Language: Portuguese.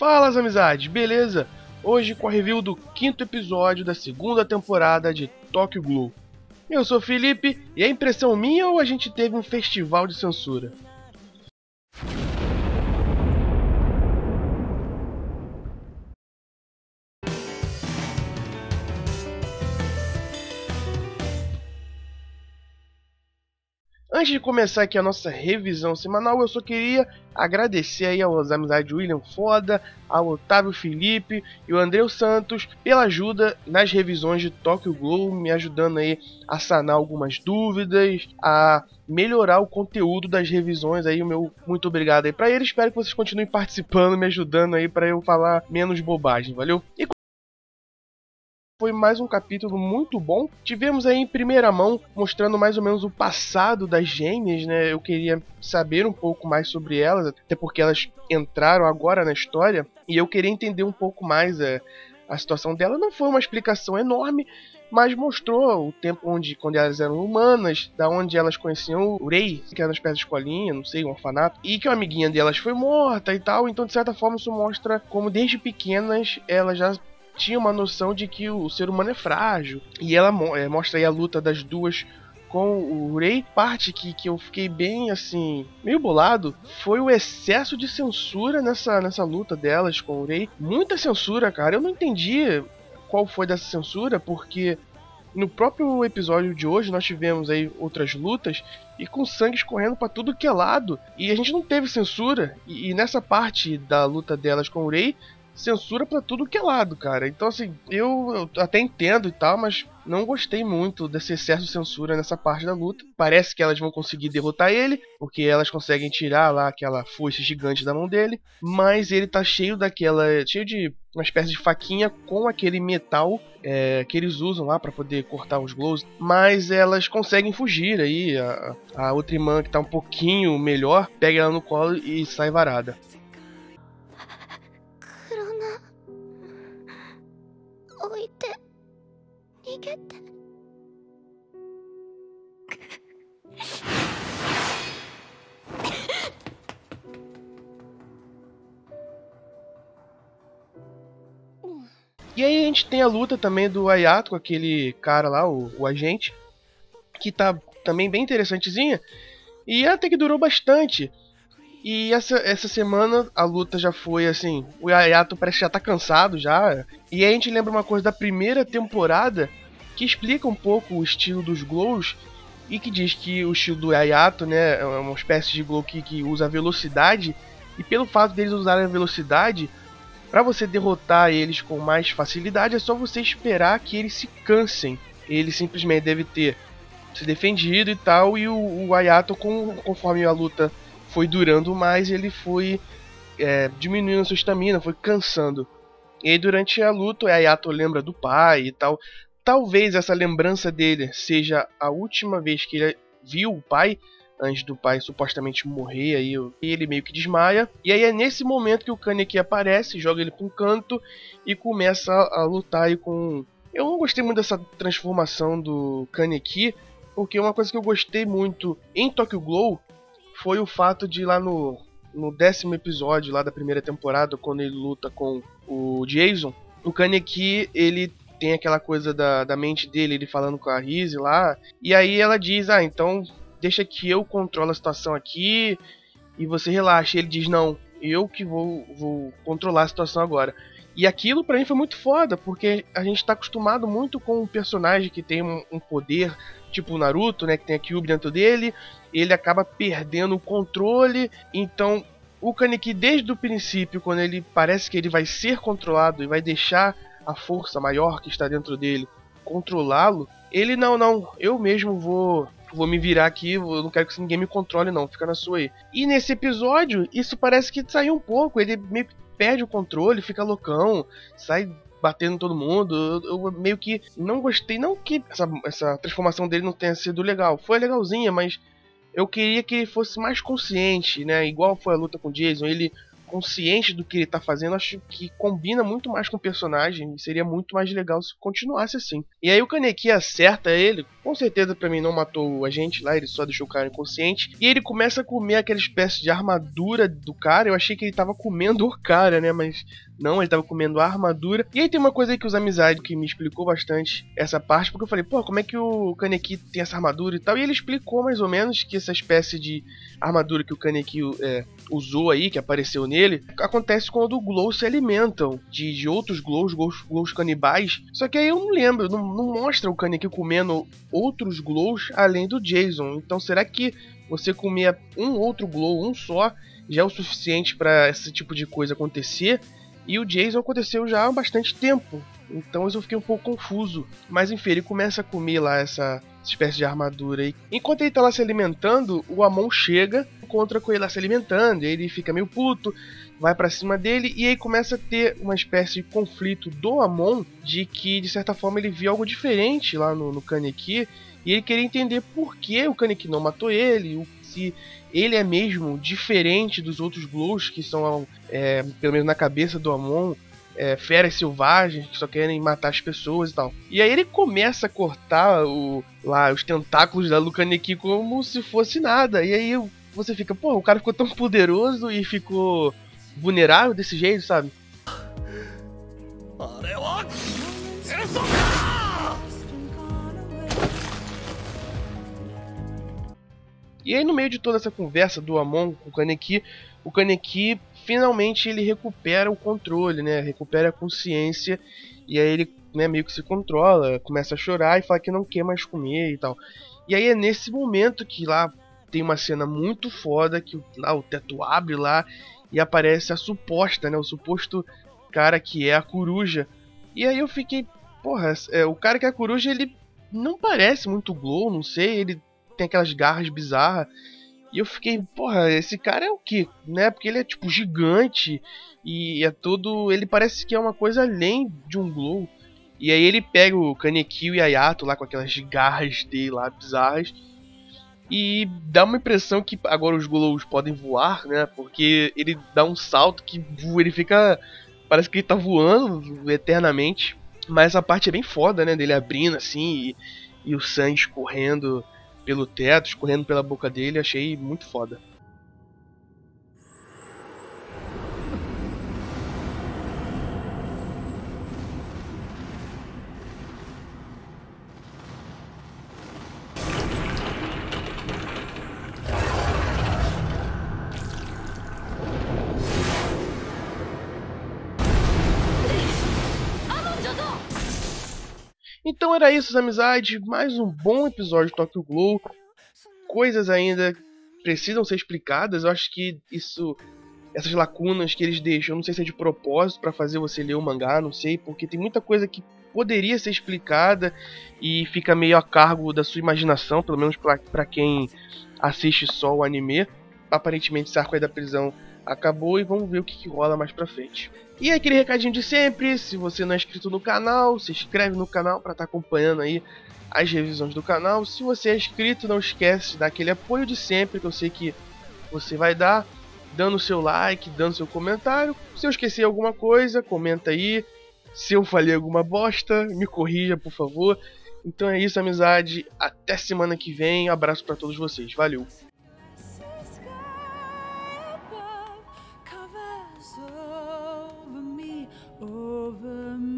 Fala, as amizades, beleza? Hoje com a review do 5º episódio da 2ª temporada de Tokyo Ghoul. Eu sou o Felipe, e é impressão minha ou a gente teve um festival de censura? Antes de começar aqui a nossa revisão semanal, eu só queria agradecer aí aos amizades William Foda, ao Otávio Felipe e o Andreu Santos pela ajuda nas revisões de Tokyo Ghoul, me ajudando aí a sanar algumas dúvidas, a melhorar o conteúdo das revisões aí, o meu muito obrigado aí pra eles. Espero que vocês continuem participando, me ajudando aí pra eu falar menos bobagem, valeu? E foi mais um capítulo muito bom. Tivemos aí em primeira mão, mostrando mais ou menos o passado das gêmeas, né? Eu queria saber um pouco mais sobre elas, até porque elas entraram agora na história, e eu queria entender um pouco mais a situação dela. Não foi uma explicação enorme, mas mostrou o tempo quando elas eram humanas, da onde elas conheciam o Rei, que era uma espécie de escolinha, não sei, um orfanato, e que uma amiguinha delas foi morta e tal. Então, de certa forma, isso mostra como desde pequenas elas já tinha uma noção de que o ser humano é frágil. E ela mostra aí a luta das duas com o Rei. Parte que eu fiquei bem, assim, meio bolado, foi o excesso de censura nessa luta delas com o Rei. Muita censura, cara. Eu não entendi qual foi dessa censura, porque no próprio episódio de hoje nós tivemos aí outras lutas e com sangue escorrendo pra tudo que é lado. E a gente não teve censura. E nessa parte da luta delas com o Rei, censura pra tudo que é lado, cara. Então, assim, eu até entendo e tal, mas não gostei muito desse excesso de censura nessa parte da luta. Parece que elas vão conseguir derrotar ele, porque elas conseguem tirar lá aquela foice gigante da mão dele, mas ele tá cheio de uma espécie de faquinha com aquele metal que eles usam lá pra poder cortar os glows, mas elas conseguem fugir aí. A outra irmã, que tá um pouquinho melhor, pega ela no colo e sai varada. E aí a gente tem a luta também do Ayato com aquele cara lá, o agente, que tá também bem interessantezinha, e até que durou bastante. E essa semana a luta já foi assim, o Ayato parece que já tá cansado já. E aí a gente lembra uma coisa da primeira temporada, que explica um pouco o estilo dos glows, e que diz que o estilo do Ayato, né, é uma espécie de glow que usa velocidade, e pelo fato deles usarem a velocidade, para você derrotar eles com mais facilidade, é só você esperar que eles se cansem. Ele simplesmente deve ter se defendido e tal, e o Ayato, conforme a luta foi durando mais, ele foi diminuindo a sua estamina, foi cansando. E aí, durante a luta, o Ayato lembra do pai e tal. Talvez essa lembrança dele seja a última vez que ele viu o pai, antes do pai supostamente morrer, aí ele meio que desmaia. E aí é nesse momento que o Kaneki aparece, joga ele para um canto e começa a lutar aí com... Eu não gostei muito dessa transformação do Kaneki, porque uma coisa que eu gostei muito em Tokyo Ghoul foi o fato de lá no 10º episódio lá da primeira temporada, quando ele luta com o Jason, o Kaneki, ele tem aquela coisa da mente dele, ele falando com a Rizzy lá, e aí ela diz, então deixa que eu controlo a situação aqui e você relaxa. Ele diz, não, eu que vou controlar a situação agora. E aquilo pra mim foi muito foda, porque a gente tá acostumado muito com um personagem que tem um poder, tipo o Naruto, né, que tem a Kyuubi dentro dele, ele acaba perdendo o controle. Então o Kaneki, desde o princípio, quando ele parece que ele vai ser controlado e vai deixar a força maior que está dentro dele controlá-lo, ele não, eu mesmo vou me virar aqui, eu não quero que ninguém me controle não, fica na sua aí. E nesse episódio, isso parece que saiu um pouco, ele meio que perde o controle, fica loucão, sai batendo em todo mundo. Eu meio que não gostei, não que essa transformação dele não tenha sido legal, foi legalzinha, mas eu queria que ele fosse mais consciente, né, igual foi a luta com o Jason, ele consciente do que ele tá fazendo, acho que combina muito mais com o personagem e seria muito mais legal se continuasse assim. E aí o Kaneki acerta ele, com certeza pra mim não matou a gente lá, ele só deixou o cara inconsciente, e ele começa a comer aquela espécie de armadura do cara. Eu achei que ele tava comendo o cara, né, mas não, ele tava comendo a armadura. E aí tem uma coisa aí que os Amizade que me explicou bastante essa parte, porque eu falei, pô, como é que o Kaneki tem essa armadura e tal, e ele explicou mais ou menos que essa espécie de armadura que o Kaneki usou aí, que apareceu nele, acontece quando Glows se alimentam de outros Glows canibais. Só que aí eu não lembro, não mostra o Kaneki comendo outros Glows além do Jason. Então será que você comer um outro Glow, um só, já é o suficiente para esse tipo de coisa acontecer? E o Jason aconteceu já há bastante tempo, então eu fiquei um pouco confuso. Mas enfim, ele começa a comer lá essa espécie de armadura aí. Enquanto ele tá lá se alimentando, o Amon chega, encontra com ele lá se alimentando, e ele fica meio puto, vai pra cima dele, e aí começa a ter uma espécie de conflito do Amon, de que de certa forma ele viu algo diferente lá no Kaneki, e ele queria entender por que o Kaneki não matou ele, se ele é mesmo diferente dos outros Glows, que são, pelo menos na cabeça do Amon, feras selvagens que só querem matar as pessoas e tal. E aí ele começa a cortar os tentáculos da Kaneki como se fosse nada. E aí você fica, pô, o cara ficou tão poderoso e ficou vulnerável desse jeito, sabe? E aí no meio de toda essa conversa do Amon com o Kaneki finalmente ele recupera o controle, né? Recupera a consciência, e aí ele, né, meio que se controla, começa a chorar e fala que não quer mais comer e tal. E aí é nesse momento que lá tem uma cena muito foda, que lá o teto abre lá e aparece a suposta, né? O suposto cara que é a coruja. E aí eu fiquei, porra, o cara que é a coruja, ele não parece muito Glow, não sei, ele tem aquelas garras bizarras. E eu fiquei, porra, esse cara é o quê? Né? Porque ele é tipo gigante e é todo. Ele parece que é uma coisa além de um Glow. E aí ele pega o Kaneki e o Yayato lá com aquelas garras dele lá bizarras. E dá uma impressão que agora os Glows podem voar, né? Porque ele dá um salto que voa, ele fica. Parece que ele tá voando eternamente. Mas essa parte é bem foda, né? Dele abrindo assim e o sangue escorrendo pelo teto, escorrendo pela boca dele, achei muito foda. Então era isso, amizade. Mais um bom episódio de Tokyo Ghoul. Coisas ainda precisam ser explicadas. Eu acho que essas lacunas que eles deixam, não sei se é de propósito para fazer você ler o mangá, não sei, porque tem muita coisa que poderia ser explicada e fica meio a cargo da sua imaginação, pelo menos para quem assiste só o anime. Aparentemente, esse arco aí da prisão acabou e vamos ver o que rola mais pra frente. E aquele recadinho de sempre, se você não é inscrito no canal, se inscreve no canal para estar acompanhando aí as revisões do canal. Se você é inscrito, não esquece de dar aquele apoio de sempre, que eu sei que você vai dar, dando seu like, dando seu comentário. Se eu esqueci alguma coisa, comenta aí. Se eu falei alguma bosta, me corrija, por favor. Então é isso, amizade. Até semana que vem. Abraço para todos vocês. Valeu! Over me.